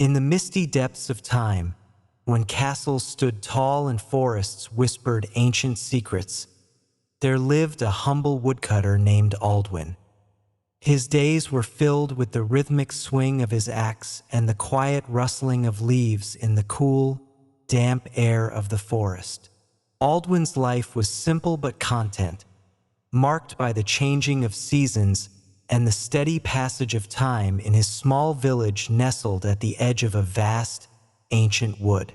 In the misty depths of time, when castles stood tall and forests whispered ancient secrets, there lived a humble woodcutter named Aldwin. His days were filled with the rhythmic swing of his axe and the quiet rustling of leaves in the cool, damp air of the forest. Aldwin's life was simple but content, marked by the changing of seasons and the steady passage of time in his small village nestled at the edge of a vast, ancient wood.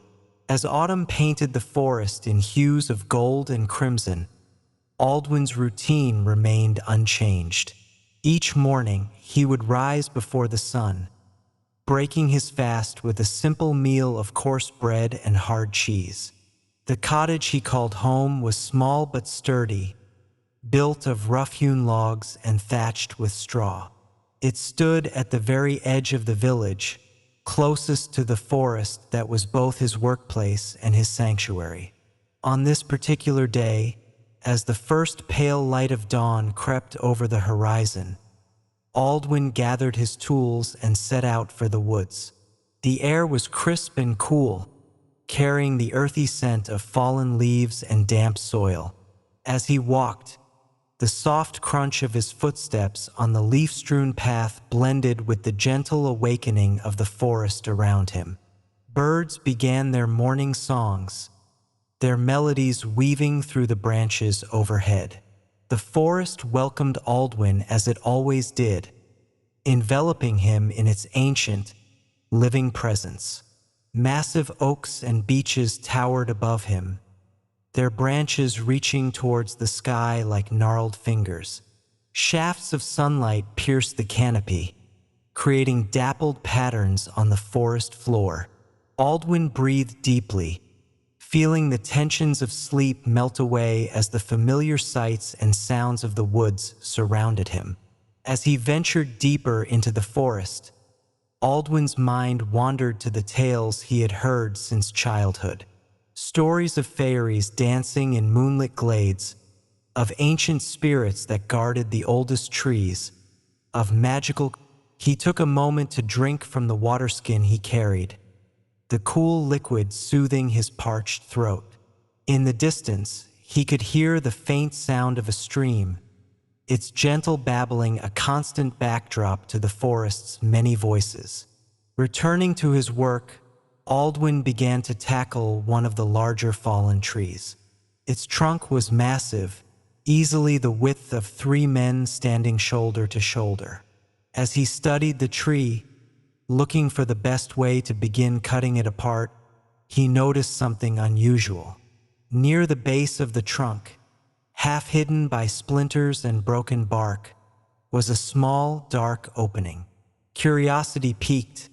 As autumn painted the forest in hues of gold and crimson, Aldwin's routine remained unchanged. Each morning, he would rise before the sun, breaking his fast with a simple meal of coarse bread and hard cheese. The cottage he called home was small but sturdy, built of rough-hewn logs and thatched with straw. It stood at the very edge of the village, closest to the forest that was both his workplace and his sanctuary. On this particular day, as the first pale light of dawn crept over the horizon, Aldwin gathered his tools and set out for the woods. The air was crisp and cool, carrying the earthy scent of fallen leaves and damp soil. As he walked, the soft crunch of his footsteps on the leaf-strewn path blended with the gentle awakening of the forest around him. Birds began their morning songs, their melodies weaving through the branches overhead. The forest welcomed Aldwin as it always did, enveloping him in its ancient, living presence. Massive oaks and beeches towered above him, their branches reaching towards the sky like gnarled fingers. Shafts of sunlight pierced the canopy, creating dappled patterns on the forest floor. Aldwin breathed deeply, feeling the tensions of sleep melt away as the familiar sights and sounds of the woods surrounded him. As he ventured deeper into the forest, Aldwin's mind wandered to the tales he had heard since childhood. Stories of fairies dancing in moonlit glades, of ancient spirits that guarded the oldest trees, of magical... He took a moment to drink from the waterskin he carried, the cool liquid soothing his parched throat. In the distance, he could hear the faint sound of a stream, its gentle babbling a constant backdrop to the forest's many voices. Returning to his work, Aldwin began to tackle one of the larger fallen trees. Its trunk was massive, easily the width of 3 men standing shoulder to shoulder. As he studied the tree, looking for the best way to begin cutting it apart, he noticed something unusual. Near the base of the trunk, half hidden by splinters and broken bark, was a small, dark opening. Curiosity piqued,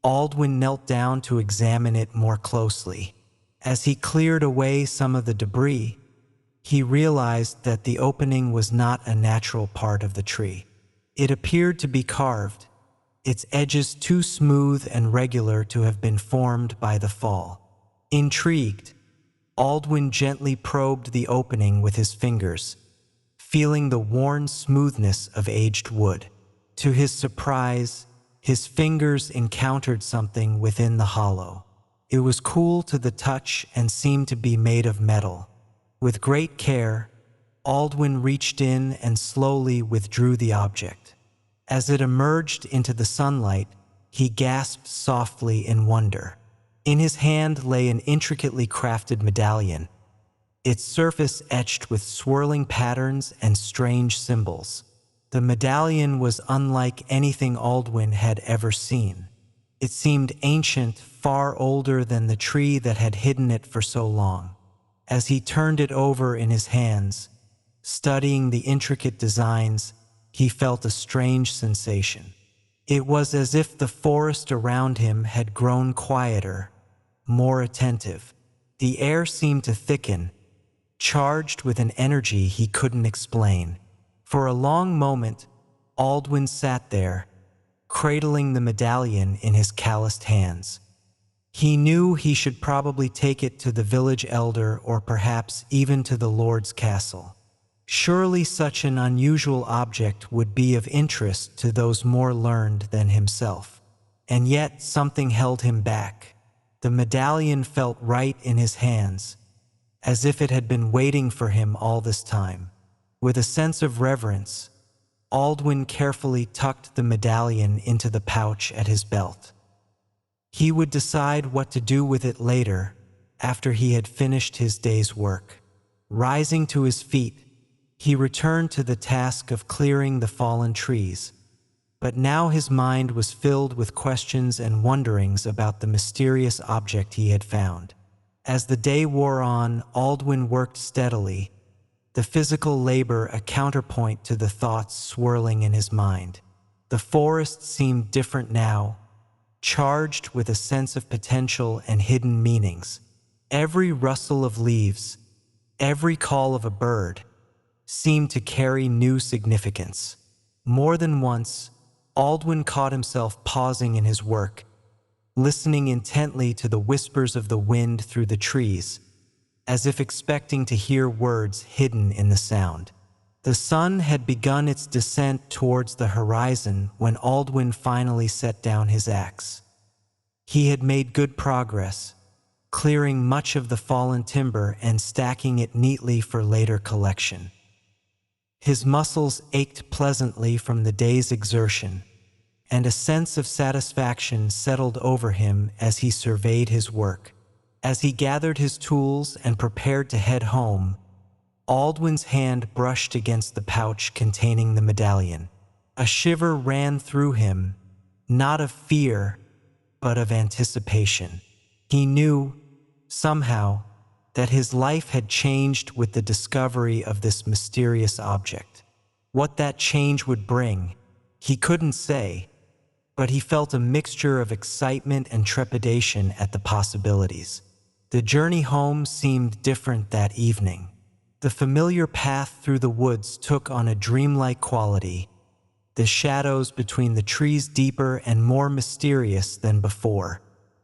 Aldwin knelt down to examine it more closely. As he cleared away some of the debris, he realized that the opening was not a natural part of the tree. It appeared to be carved, its edges too smooth and regular to have been formed by the fall. Intrigued, Aldwin gently probed the opening with his fingers, feeling the worn smoothness of aged wood. To his surprise, his fingers encountered something within the hollow. It was cool to the touch and seemed to be made of metal. With great care, Aldwin reached in and slowly withdrew the object. As it emerged into the sunlight, he gasped softly in wonder. In his hand lay an intricately crafted medallion, its surface etched with swirling patterns and strange symbols. The medallion was unlike anything Aldwin had ever seen. It seemed ancient, far older than the tree that had hidden it for so long. As he turned it over in his hands, studying the intricate designs, he felt a strange sensation. It was as if the forest around him had grown quieter, more attentive. The air seemed to thicken, charged with an energy he couldn't explain. For a long moment, Aldwin sat there, cradling the medallion in his calloused hands. He knew he should probably take it to the village elder or perhaps even to the Lord's castle. Surely such an unusual object would be of interest to those more learned than himself. and yet something held him back. The medallion felt right in his hands, as if it had been waiting for him all this time. With a sense of reverence, Aldwin carefully tucked the medallion into the pouch at his belt. He would decide what to do with it later, after he had finished his day's work. Rising to his feet, he returned to the task of clearing the fallen trees, but now his mind was filled with questions and wonderings about the mysterious object he had found. As the day wore on, Aldwin worked steadily, the physical labor a counterpoint to the thoughts swirling in his mind. The forest seemed different now, charged with a sense of potential and hidden meanings. Every rustle of leaves, every call of a bird, seemed to carry new significance. More than once, Aldwin caught himself pausing in his work, listening intently to the whispers of the wind through the trees, as if expecting to hear words hidden in the sound. The sun had begun its descent towards the horizon when Aldwin finally set down his axe. He had made good progress, clearing much of the fallen timber and stacking it neatly for later collection. His muscles ached pleasantly from the day's exertion, and a sense of satisfaction settled over him as he surveyed his work. As he gathered his tools and prepared to head home, Aldwin's hand brushed against the pouch containing the medallion. A shiver ran through him, not of fear, but of anticipation. He knew, somehow, that his life had changed with the discovery of this mysterious object. What that change would bring, he couldn't say, but he felt a mixture of excitement and trepidation at the possibilities. The journey home seemed different that evening. The familiar path through the woods took on a dreamlike quality, the shadows between the trees deeper and more mysterious than before.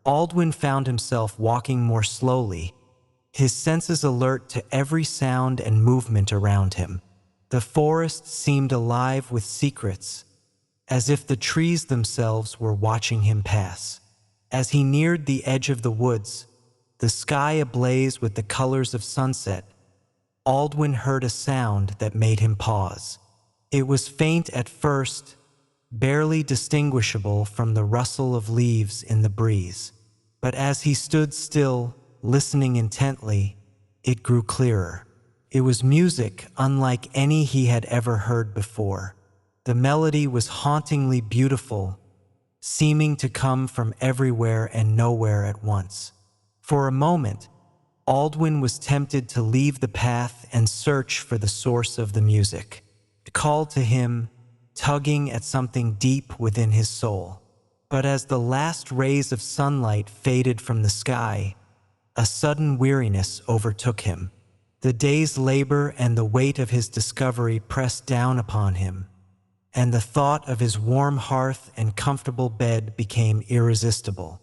Aldwin found himself walking more slowly, his senses alert to every sound and movement around him. The forest seemed alive with secrets, as if the trees themselves were watching him pass. As he neared the edge of the woods, the sky ablaze with the colors of sunset, Aldwin heard a sound that made him pause. It was faint at first, barely distinguishable from the rustle of leaves in the breeze. But as he stood still, listening intently, it grew clearer. It was music unlike any he had ever heard before. The melody was hauntingly beautiful, seeming to come from everywhere and nowhere at once. For a moment, Aldwin was tempted to leave the path and search for the source of the music. It called to him, tugging at something deep within his soul. But as the last rays of sunlight faded from the sky, a sudden weariness overtook him. The day's labor and the weight of his discovery pressed down upon him, and the thought of his warm hearth and comfortable bed became irresistible.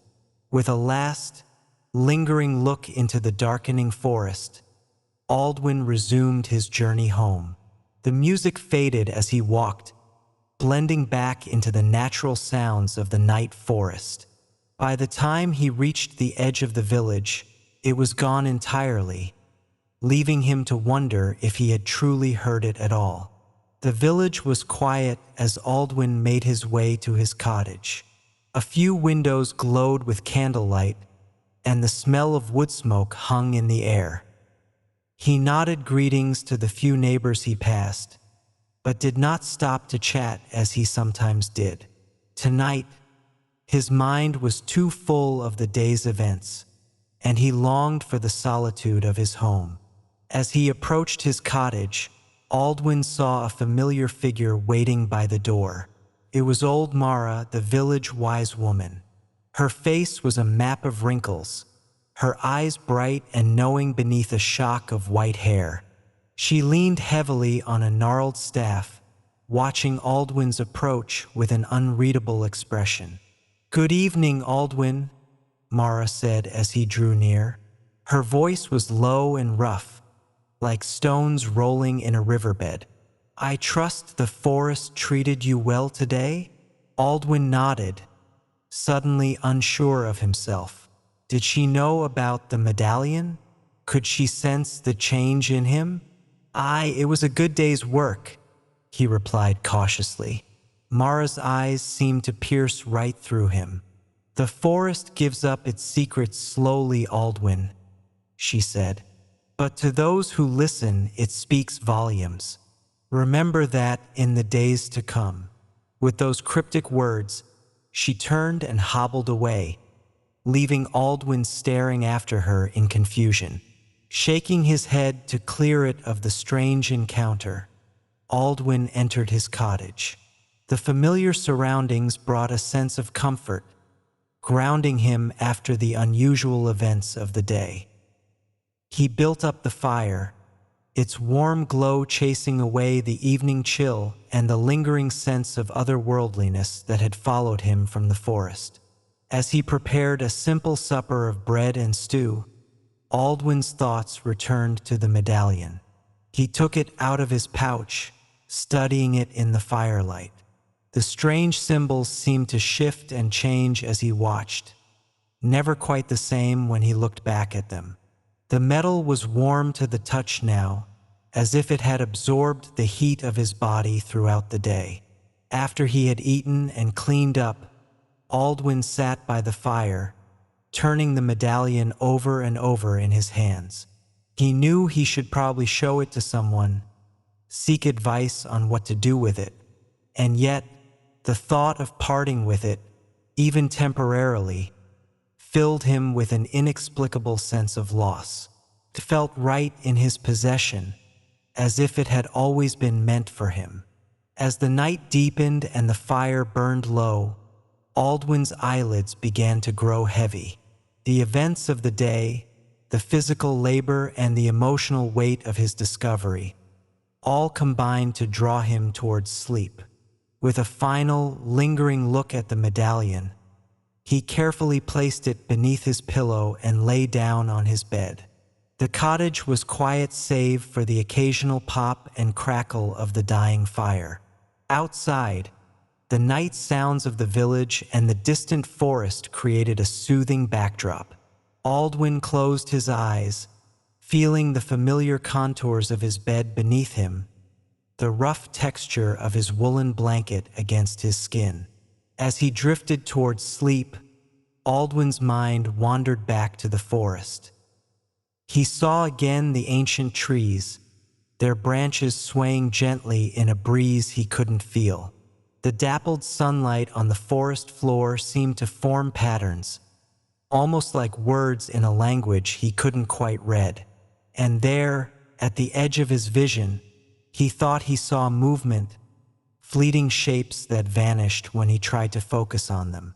With a last, lingering look into the darkening forest, Aldwin resumed his journey home. The music faded as he walked, blending back into the natural sounds of the night forest. By the time he reached the edge of the village, it was gone entirely, leaving him to wonder if he had truly heard it at all. The village was quiet as Aldwin made his way to his cottage. A few windows glowed with candlelight, and the smell of wood smoke hung in the air. He nodded greetings to the few neighbors he passed, but did not stop to chat as he sometimes did. Tonight, his mind was too full of the day's events, and he longed for the solitude of his home. As he approached his cottage, Aldwin saw a familiar figure waiting by the door. It was old Mara, the village wise woman. Her face was a map of wrinkles, her eyes bright and knowing beneath a shock of white hair. She leaned heavily on a gnarled staff, watching Aldwin's approach with an unreadable expression. "Good evening, Aldwin," Mara said as he drew near. Her voice was low and rough, like stones rolling in a riverbed. "I trust the forest treated you well today?" Aldwin nodded, suddenly unsure of himself. Did she know about the medallion? Could she sense the change in him? Aye, it was a good day's work, he replied cautiously. Mara's eyes seemed to pierce right through him. The forest gives up its secrets slowly, Aldwin, she said. But to those who listen, it speaks volumes. Remember that in the days to come. With those cryptic words, she turned and hobbled away, leaving Aldwin staring after her in confusion. Shaking his head to clear it of the strange encounter, Aldwin entered his cottage. The familiar surroundings brought a sense of comfort, grounding him after the unusual events of the day. He built up the fire, its warm glow chasing away the evening chill and the lingering sense of otherworldliness that had followed him from the forest. As he prepared a simple supper of bread and stew, Aldwin's thoughts returned to the medallion. He took it out of his pouch, studying it in the firelight. The strange symbols seemed to shift and change as he watched, never quite the same when he looked back at them. The metal was warm to the touch now, as if it had absorbed the heat of his body throughout the day. After he had eaten and cleaned up, Aldwin sat by the fire, turning the medallion over and over in his hands. He knew he should probably show it to someone, seek advice on what to do with it, and yet the thought of parting with it, even temporarily, filled him with an inexplicable sense of loss. It felt right in his possession, as if it had always been meant for him. As the night deepened and the fire burned low, Aldwin's eyelids began to grow heavy. The events of the day, the physical labor and the emotional weight of his discovery, all combined to draw him towards sleep. With a final, lingering look at the medallion, he carefully placed it beneath his pillow and lay down on his bed. The cottage was quiet save for the occasional pop and crackle of the dying fire. Outside, the night sounds of the village and the distant forest created a soothing backdrop. Aldwin closed his eyes, feeling the familiar contours of his bed beneath him, the rough texture of his woolen blanket against his skin. As he drifted towards sleep, Aldwin's mind wandered back to the forest. He saw again the ancient trees, their branches swaying gently in a breeze he couldn't feel. The dappled sunlight on the forest floor seemed to form patterns, almost like words in a language he couldn't quite read. And there, at the edge of his vision, he thought he saw movement, fleeting shapes that vanished when he tried to focus on them.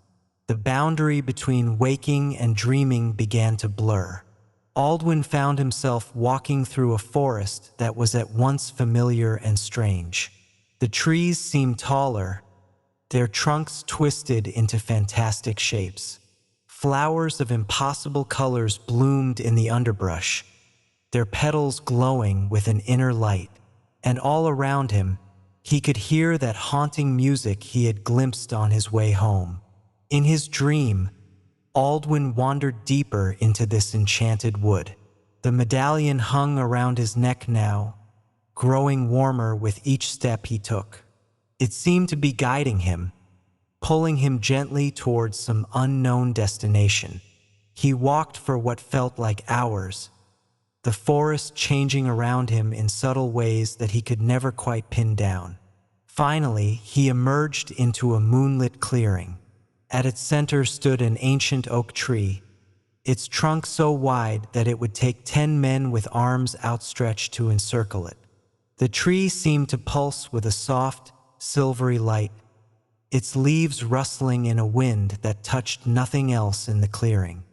The boundary between waking and dreaming began to blur. Aldwin found himself walking through a forest that was at once familiar and strange. The trees seemed taller, their trunks twisted into fantastic shapes. Flowers of impossible colors bloomed in the underbrush, their petals glowing with an inner light. And all around him, he could hear that haunting music he had glimpsed on his way home. In his dream, Aldwin wandered deeper into this enchanted wood. The medallion hung around his neck now, growing warmer with each step he took. It seemed to be guiding him, pulling him gently towards some unknown destination. He walked for what felt like hours, the forest changing around him in subtle ways that he could never quite pin down. Finally, he emerged into a moonlit clearing. At its center stood an ancient oak tree, its trunk so wide that it would take 10 men with arms outstretched to encircle it. The tree seemed to pulse with a soft, silvery light, its leaves rustling in a wind that touched nothing else in the clearing.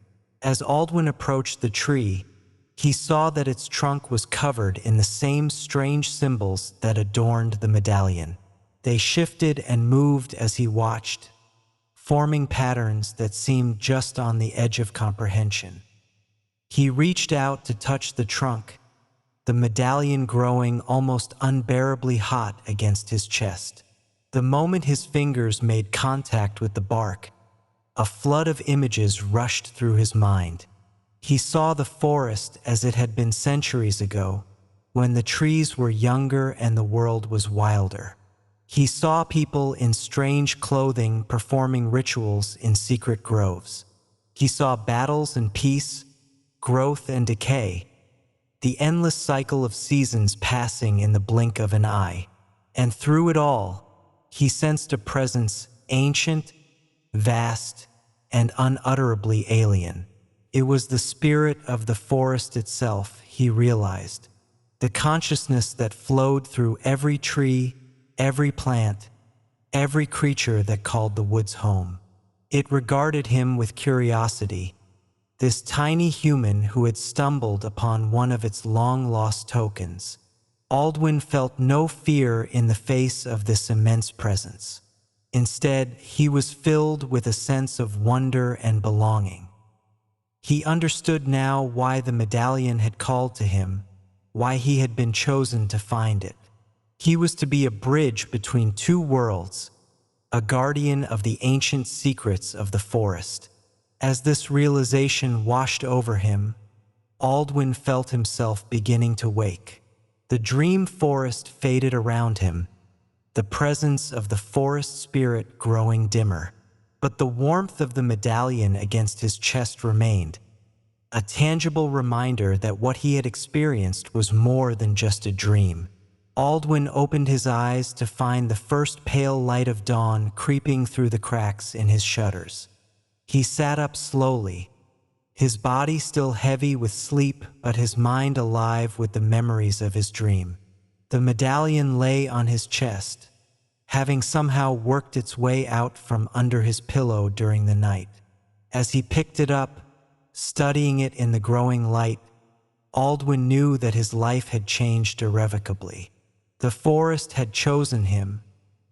As Aldwin approached the tree, he saw that its trunk was covered in the same strange symbols that adorned the medallion. They shifted and moved as he watched, forming patterns that seemed just on the edge of comprehension. He reached out to touch the trunk, the medallion growing almost unbearably hot against his chest. The moment his fingers made contact with the bark, A flood of images rushed through his mind. He saw the forest as it had been centuries ago, when the trees were younger and the world was wilder. He saw people in strange clothing performing rituals in secret groves. He saw battles and peace, growth and decay, the endless cycle of seasons passing in the blink of an eye. And through it all, he sensed a presence ancient, vast, and unutterably alien. It was the spirit of the forest itself, he realized. The consciousness that flowed through every tree, every plant, every creature that called the woods home. It regarded him with curiosity, this tiny human who had stumbled upon one of its long-lost tokens. Aldwin felt no fear in the face of this immense presence. Instead, he was filled with a sense of wonder and belonging. He understood now why the medallion had called to him, why he had been chosen to find it. He was to be a bridge between two worlds, a guardian of the ancient secrets of the forest. As this realization washed over him, Aldwin felt himself beginning to wake. The dream forest faded around him, the presence of the forest spirit growing dimmer. But the warmth of the medallion against his chest remained, a tangible reminder that what he had experienced was more than just a dream. Aldwin opened his eyes to find the first pale light of dawn creeping through the cracks in his shutters. He sat up slowly, his body still heavy with sleep, but his mind alive with the memories of his dream. The medallion lay on his chest, having somehow worked its way out from under his pillow during the night. As he picked it up, studying it in the growing light, Aldwin knew that his life had changed irrevocably. The forest had chosen him,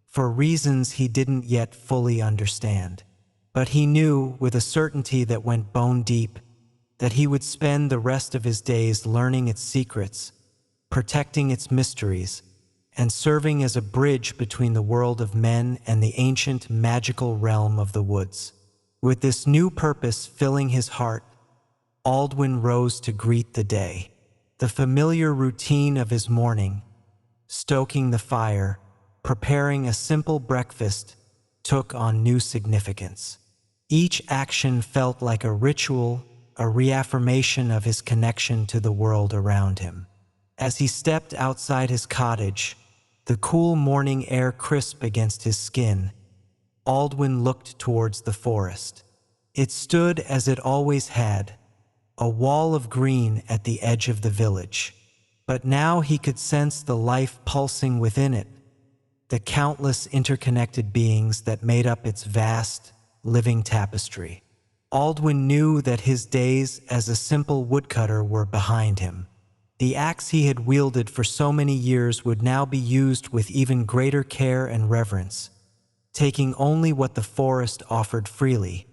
for reasons he didn't yet fully understand. But he knew, with a certainty that went bone deep, that he would spend the rest of his days learning its secrets, protecting its mysteries, and serving as a bridge between the world of men and the ancient magical realm of the woods. With this new purpose filling his heart, Aldwin rose to greet the day. The familiar routine of his morning, stoking the fire, preparing a simple breakfast, took on new significance. Each action felt like a ritual, a reaffirmation of his connection to the world around him. As he stepped outside his cottage, the cool morning air crisp against his skin, Aldwin looked towards the forest. It stood as it always had, a wall of green at the edge of the village. But now he could sense the life pulsing within it, the countless interconnected beings that made up its vast, living tapestry. Aldwin knew that his days as a simple woodcutter were behind him. The axe he had wielded for so many years would now be used with even greater care and reverence, taking only what the forest offered freely,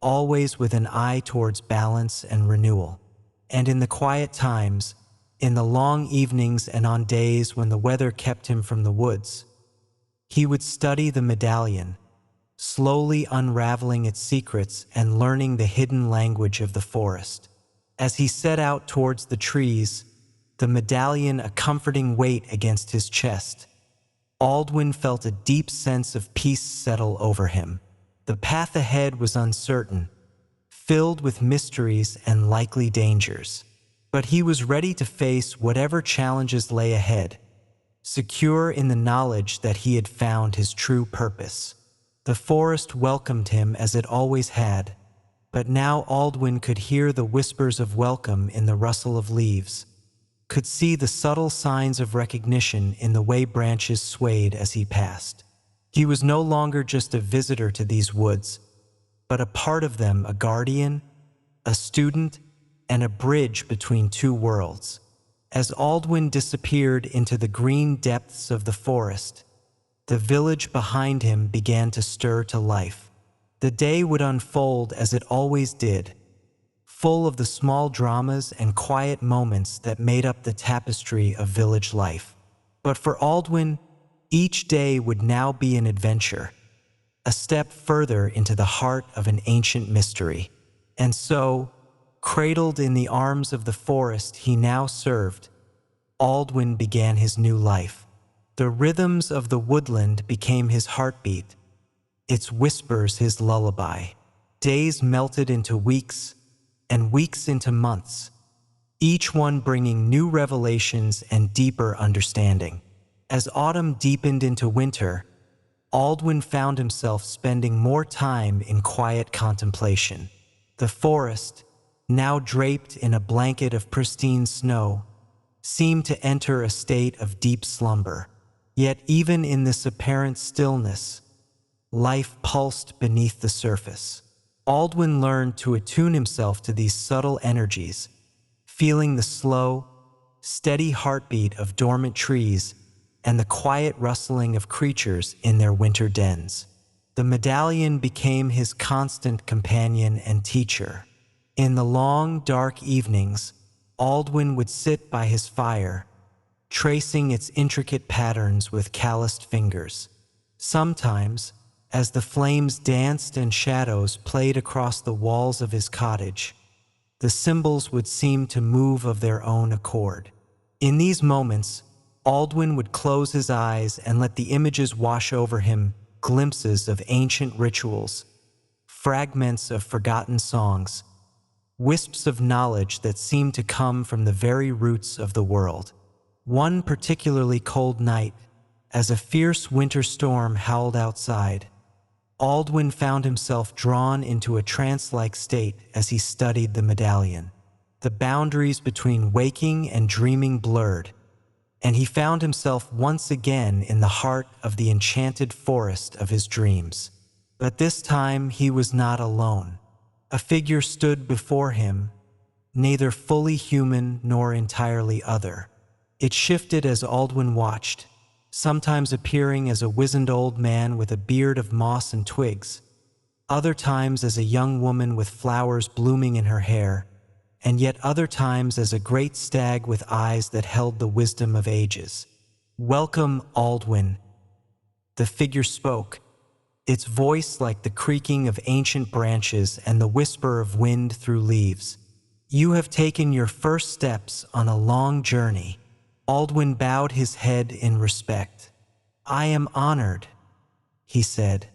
always with an eye towards balance and renewal. And in the quiet times, in the long evenings and on days when the weather kept him from the woods, he would study the medallion, slowly unraveling its secrets and learning the hidden language of the forest. As he set out towards the trees, the medallion a comforting weight against his chest, Aldwin felt a deep sense of peace settle over him. The path ahead was uncertain, filled with mysteries and likely dangers. But he was ready to face whatever challenges lay ahead, secure in the knowledge that he had found his true purpose. The forest welcomed him as it always had, but now Aldwin could hear the whispers of welcome in the rustle of leaves, could see the subtle signs of recognition in the way branches swayed as he passed. He was no longer just a visitor to these woods, but a part of them, a guardian, a student, and a bridge between two worlds. As Aldwin disappeared into the green depths of the forest, the village behind him began to stir to life. The day would unfold as it always did, full of the small dramas and quiet moments that made up the tapestry of village life. But for Aldwin, each day would now be an adventure, a step further into the heart of an ancient mystery. And so, cradled in the arms of the forest he now served, Aldwin began his new life. The rhythms of the woodland became his heartbeat, its whispers his lullaby. Days melted into weeks, and weeks into months, each one bringing new revelations and deeper understanding. As autumn deepened into winter, Aldwin found himself spending more time in quiet contemplation. The forest, now draped in a blanket of pristine snow, seemed to enter a state of deep slumber. Yet even in this apparent stillness, life pulsed beneath the surface. Aldwin learned to attune himself to these subtle energies, feeling the slow, steady heartbeat of dormant trees and the quiet rustling of creatures in their winter dens. The medallion became his constant companion and teacher. In the long, dark evenings, Aldwin would sit by his fire, tracing its intricate patterns with calloused fingers. Sometimes, as the flames danced and shadows played across the walls of his cottage, the symbols would seem to move of their own accord. In these moments, Aldwin would close his eyes and let the images wash over him, glimpses of ancient rituals, fragments of forgotten songs, wisps of knowledge that seemed to come from the very roots of the world. One particularly cold night, as a fierce winter storm howled outside, Aldwin found himself drawn into a trance-like state as he studied the medallion. The boundaries between waking and dreaming blurred, and he found himself once again in the heart of the enchanted forest of his dreams. But this time he was not alone. A figure stood before him, neither fully human nor entirely other. It shifted as Aldwin watched, sometimes appearing as a wizened old man with a beard of moss and twigs, other times as a young woman with flowers blooming in her hair, and yet other times as a great stag with eyes that held the wisdom of ages. "Welcome, Aldwin," the figure spoke, its voice like the creaking of ancient branches and the whisper of wind through leaves. "You have taken your first steps on a long journey." Aldwin bowed his head in respect. "I am honored," he said,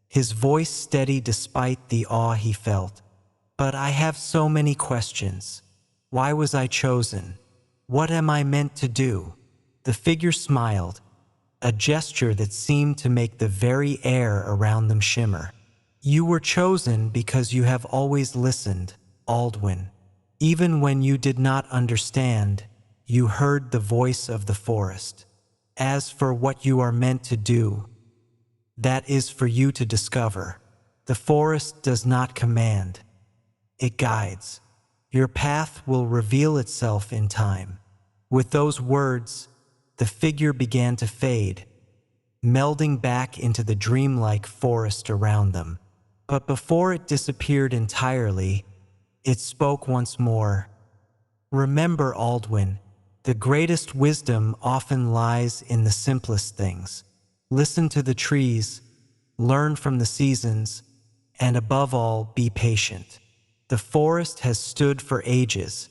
his voice steady despite the awe he felt. "But I have so many questions. Why was I chosen? What am I meant to do?" The figure smiled, a gesture that seemed to make the very air around them shimmer. "You were chosen because you have always listened, Aldwin. Even when you did not understand, you heard the voice of the forest. As for what you are meant to do, that is for you to discover. The forest does not command. It guides. Your path will reveal itself in time." With those words, the figure began to fade, melding back into the dreamlike forest around them. But before it disappeared entirely, it spoke once more. "Remember, Aldwin, the greatest wisdom often lies in the simplest things. Listen to the trees, learn from the seasons, and above all, be patient. The forest has stood for ages,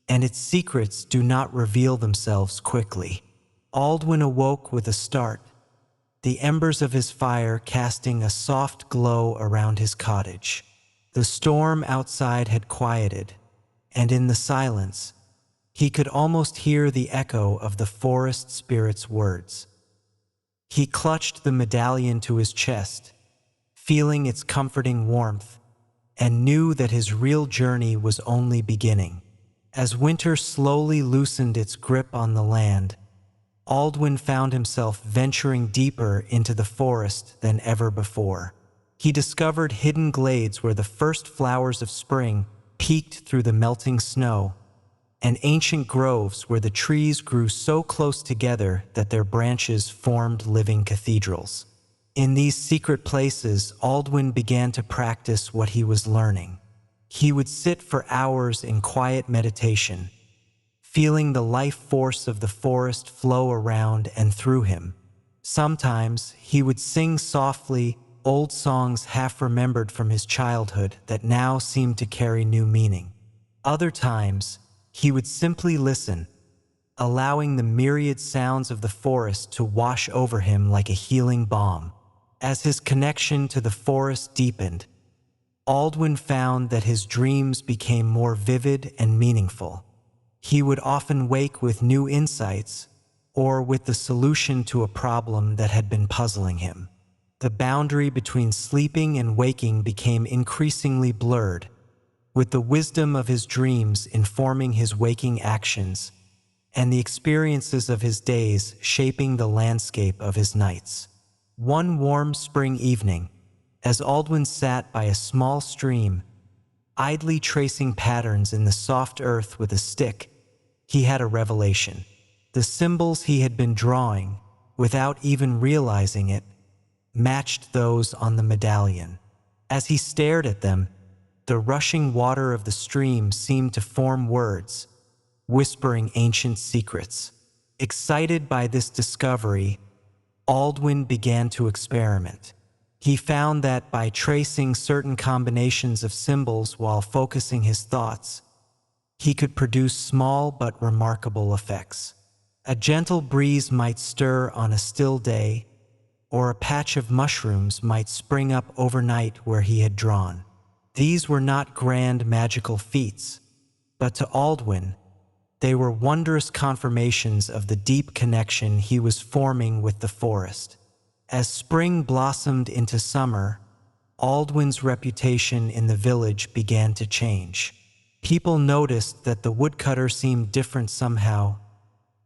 and its secrets do not reveal themselves quickly." Aldwin awoke with a start, the embers of his fire casting a soft glow around his cottage. The storm outside had quieted, and in the silence, he could almost hear the echo of the forest spirit's words. He clutched the medallion to his chest, feeling its comforting warmth, and knew that his real journey was only beginning. As winter slowly loosened its grip on the land, Aldwin found himself venturing deeper into the forest than ever before. He discovered hidden glades where the first flowers of spring peeked through the melting snow, and ancient groves where the trees grew so close together that their branches formed living cathedrals. In these secret places, Aldwin began to practice what he was learning. He would sit for hours in quiet meditation, feeling the life force of the forest flow around and through him. Sometimes he would sing softly old songs half remembered from his childhood that now seemed to carry new meaning. Other times, he would simply listen, allowing the myriad sounds of the forest to wash over him like a healing balm. As his connection to the forest deepened, Aldwin found that his dreams became more vivid and meaningful. He would often wake with new insights or with the solution to a problem that had been puzzling him. The boundary between sleeping and waking became increasingly blurred, with the wisdom of his dreams informing his waking actions and the experiences of his days shaping the landscape of his nights. One warm spring evening, as Aldwin sat by a small stream, idly tracing patterns in the soft earth with a stick, he had a revelation. The symbols he had been drawing, without even realizing it, matched those on the medallion. As he stared at them, the rushing water of the stream seemed to form words, whispering ancient secrets. Excited by this discovery, Aldwin began to experiment. He found that by tracing certain combinations of symbols while focusing his thoughts, he could produce small but remarkable effects. A gentle breeze might stir on a still day, or a patch of mushrooms might spring up overnight where he had drawn. These were not grand magical feats, but to Aldwin, they were wondrous confirmations of the deep connection he was forming with the forest. As spring blossomed into summer, Aldwin's reputation in the village began to change. People noticed that the woodcutter seemed different somehow,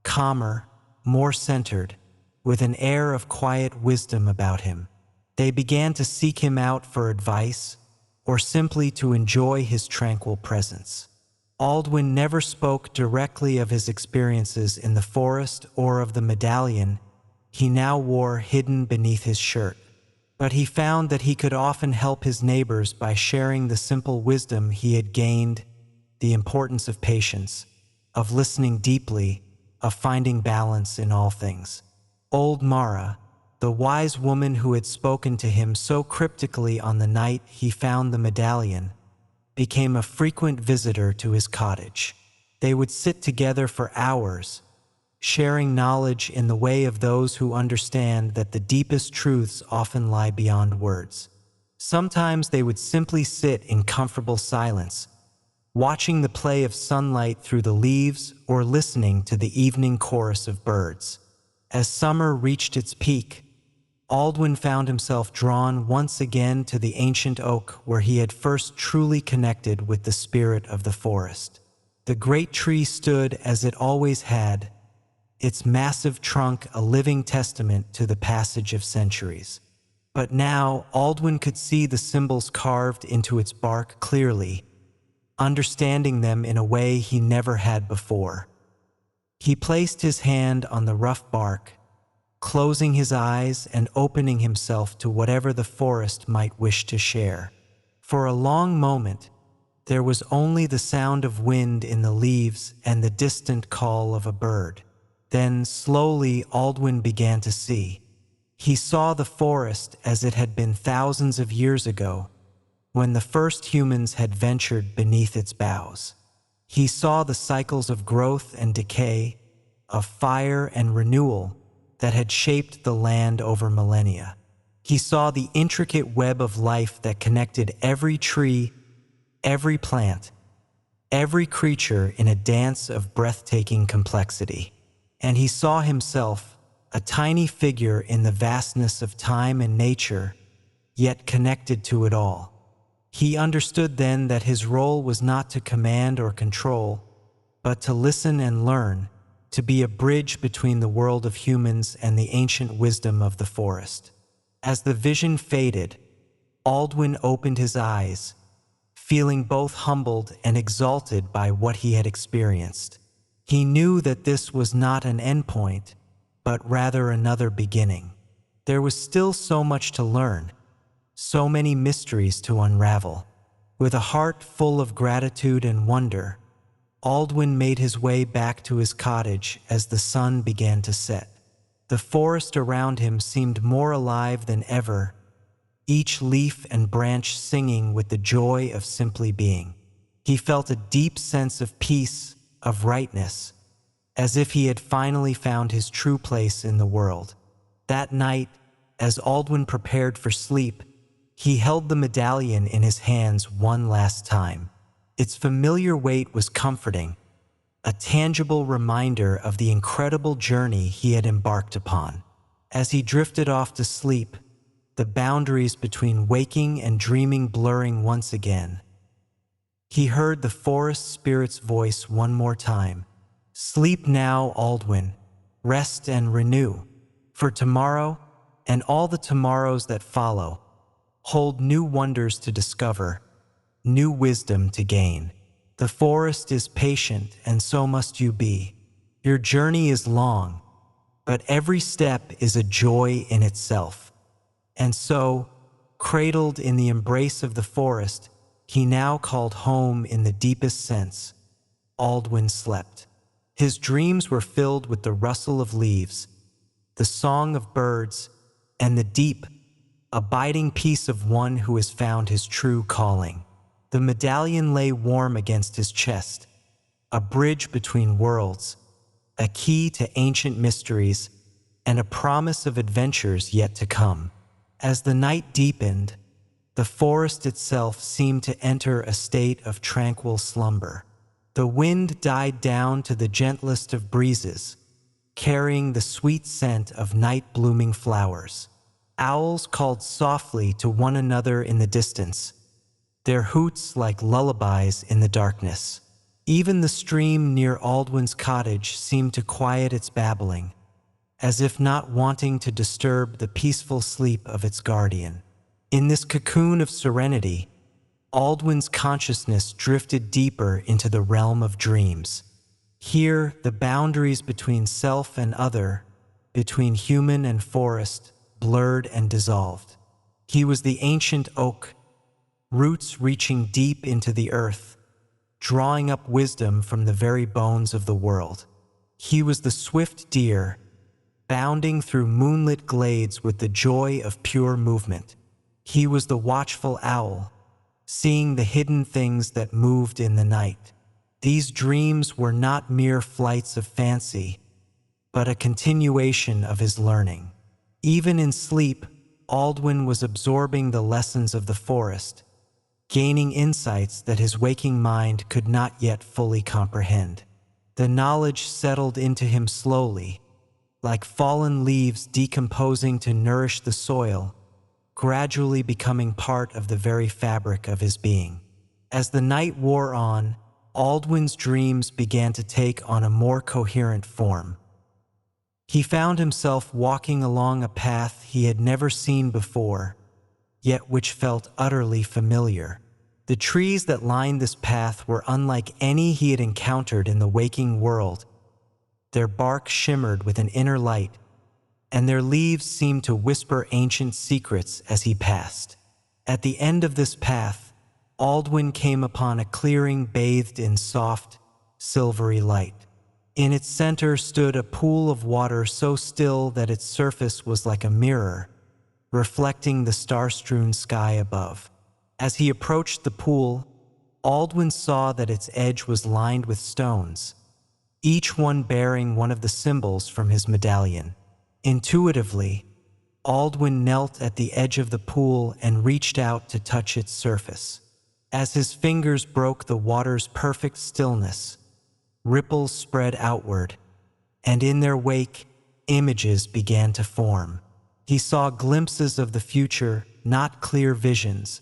calmer, more centered, with an air of quiet wisdom about him. They began to seek him out for advice or simply to enjoy his tranquil presence. Aldwin never spoke directly of his experiences in the forest or of the medallion he now wore hidden beneath his shirt, but he found that he could often help his neighbors by sharing the simple wisdom he had gained, the importance of patience, of listening deeply, of finding balance in all things. Old Mara, the wise woman who had spoken to him so cryptically on the night he found the medallion, became a frequent visitor to his cottage. They would sit together for hours, sharing knowledge in the way of those who understand that the deepest truths often lie beyond words. Sometimes they would simply sit in comfortable silence, watching the play of sunlight through the leaves or listening to the evening chorus of birds. As summer reached its peak, Aldwin found himself drawn once again to the ancient oak where he had first truly connected with the spirit of the forest. The great tree stood as it always had, its massive trunk a living testament to the passage of centuries. But now Aldwin could see the symbols carved into its bark clearly, understanding them in a way he never had before. He placed his hand on the rough bark, closing his eyes and opening himself to whatever the forest might wish to share. For a long moment, there was only the sound of wind in the leaves and the distant call of a bird. Then, slowly, Aldwin began to see. He saw the forest as it had been thousands of years ago, when the first humans had ventured beneath its boughs. He saw the cycles of growth and decay, of fire and renewal that had shaped the land over millennia. He saw the intricate web of life that connected every tree, every plant, every creature in a dance of breathtaking complexity. And he saw himself, a tiny figure in the vastness of time and nature, yet connected to it all. He understood then that his role was not to command or control, but to listen and learn, to be a bridge between the world of humans and the ancient wisdom of the forest. As the vision faded, Aldwin opened his eyes, feeling both humbled and exalted by what he had experienced. He knew that this was not an endpoint, but rather another beginning. There was still so much to learn, so many mysteries to unravel. With a heart full of gratitude and wonder, Aldwin made his way back to his cottage as the sun began to set. The forest around him seemed more alive than ever, each leaf and branch singing with the joy of simply being. He felt a deep sense of peace, of rightness, as if he had finally found his true place in the world. That night, as Aldwin prepared for sleep, he held the medallion in his hands one last time. Its familiar weight was comforting, a tangible reminder of the incredible journey he had embarked upon. As he drifted off to sleep, the boundaries between waking and dreaming blurring once again, he heard the forest spirit's voice one more time. "Sleep now, Aldwin. Rest and renew. For tomorrow, and all the tomorrows that follow, hold new wonders to discover, new wisdom to gain. The forest is patient, and so must you be. Your journey is long, but every step is a joy in itself." And so, cradled in the embrace of the forest, he now called home in the deepest sense. Aldwin slept. His dreams were filled with the rustle of leaves, the song of birds, and the deep, abiding peace of one who has found his true calling. The medallion lay warm against his chest, a bridge between worlds, a key to ancient mysteries, and a promise of adventures yet to come. As the night deepened, the forest itself seemed to enter a state of tranquil slumber. The wind died down to the gentlest of breezes, carrying the sweet scent of night-blooming flowers. Owls called softly to one another in the distance, their hoots like lullabies in the darkness. Even the stream near Aldwin's cottage seemed to quiet its babbling, as if not wanting to disturb the peaceful sleep of its guardian. In this cocoon of serenity, Aldwin's consciousness drifted deeper into the realm of dreams. Here, the boundaries between self and other, between human and forest, blurred and dissolved. He was the ancient oak, roots reaching deep into the earth, drawing up wisdom from the very bones of the world. He was the swift deer, bounding through moonlit glades with the joy of pure movement. He was the watchful owl, seeing the hidden things that moved in the night. These dreams were not mere flights of fancy, but a continuation of his learning. Even in sleep, Aldwin was absorbing the lessons of the forest, gaining insights that his waking mind could not yet fully comprehend. The knowledge settled into him slowly, like fallen leaves decomposing to nourish the soil, gradually becoming part of the very fabric of his being. As the night wore on, Aldwin's dreams began to take on a more coherent form. He found himself walking along a path he had never seen before, yet which felt utterly familiar. The trees that lined this path were unlike any he had encountered in the waking world. Their bark shimmered with an inner light, and their leaves seemed to whisper ancient secrets as he passed. At the end of this path, Aldwin came upon a clearing bathed in soft, silvery light. In its center stood a pool of water so still that its surface was like a mirror, reflecting the star-strewn sky above. As he approached the pool, Aldwin saw that its edge was lined with stones, each one bearing one of the symbols from his medallion. Intuitively, Aldwin knelt at the edge of the pool and reached out to touch its surface. As his fingers broke the water's perfect stillness, ripples spread outward, and in their wake, images began to form. He saw glimpses of the future, not clear visions,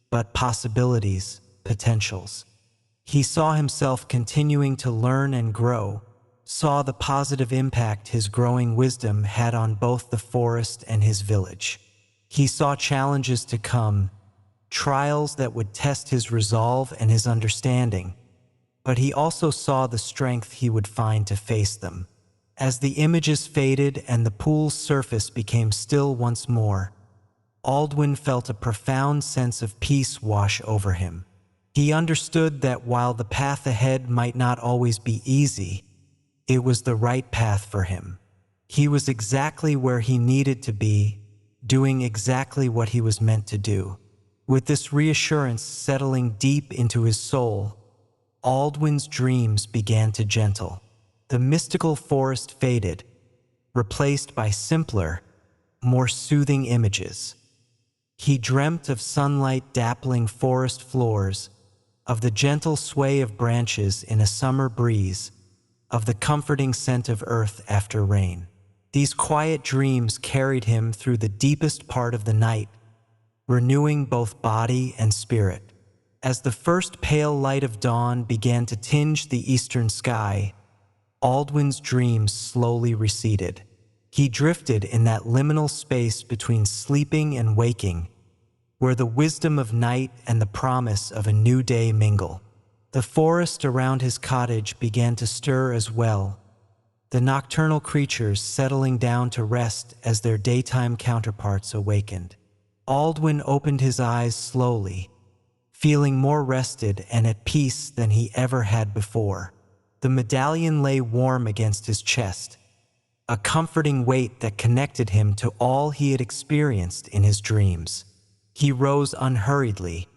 but possibilities, potentials. He saw himself continuing to learn and grow, saw the positive impact his growing wisdom had on both the forest and his village. He saw challenges to come, trials that would test his resolve and his understanding, but he also saw the strength he would find to face them. As the images faded and the pool's surface became still once more, Aldwin felt a profound sense of peace wash over him. He understood that while the path ahead might not always be easy, it was the right path for him. He was exactly where he needed to be, doing exactly what he was meant to do. With this reassurance settling deep into his soul, Aldwin's dreams began to gentle. The mystical forest faded, replaced by simpler, more soothing images. He dreamt of sunlight dappling forest floors, of the gentle sway of branches in a summer breeze, of the comforting scent of earth after rain. These quiet dreams carried him through the deepest part of the night, renewing both body and spirit. As the first pale light of dawn began to tinge the eastern sky, Aldwin's dreams slowly receded. He drifted in that liminal space between sleeping and waking, where the wisdom of night and the promise of a new day mingle. The forest around his cottage began to stir as well, the nocturnal creatures settling down to rest as their daytime counterparts awakened. Aldwin opened his eyes slowly, feeling more rested and at peace than he ever had before. The medallion lay warm against his chest, a comforting weight that connected him to all he had experienced in his dreams. He rose unhurriedly,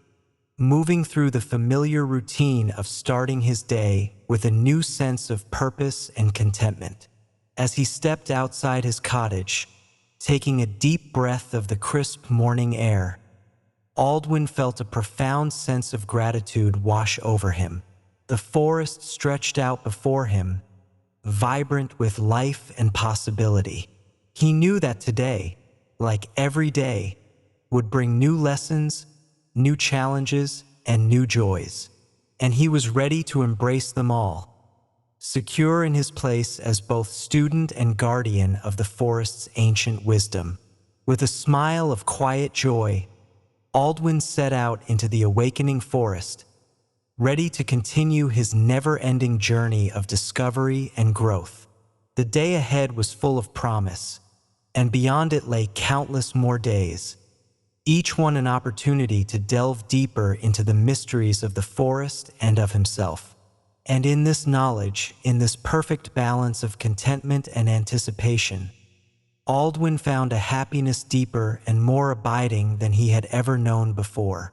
moving through the familiar routine of starting his day with a new sense of purpose and contentment. As he stepped outside his cottage, taking a deep breath of the crisp morning air, Aldwin felt a profound sense of gratitude wash over him. The forest stretched out before him, vibrant with life and possibility. He knew that today, like every day, would bring new lessons, new challenges, and new joys, and he was ready to embrace them all, secure in his place as both student and guardian of the forest's ancient wisdom. With a smile of quiet joy, Aldwin set out into the awakening forest, ready to continue his never-ending journey of discovery and growth. The day ahead was full of promise, and beyond it lay countless more days, each one an opportunity to delve deeper into the mysteries of the forest and of himself. And in this knowledge, in this perfect balance of contentment and anticipation, Aldwin found a happiness deeper and more abiding than he had ever known before.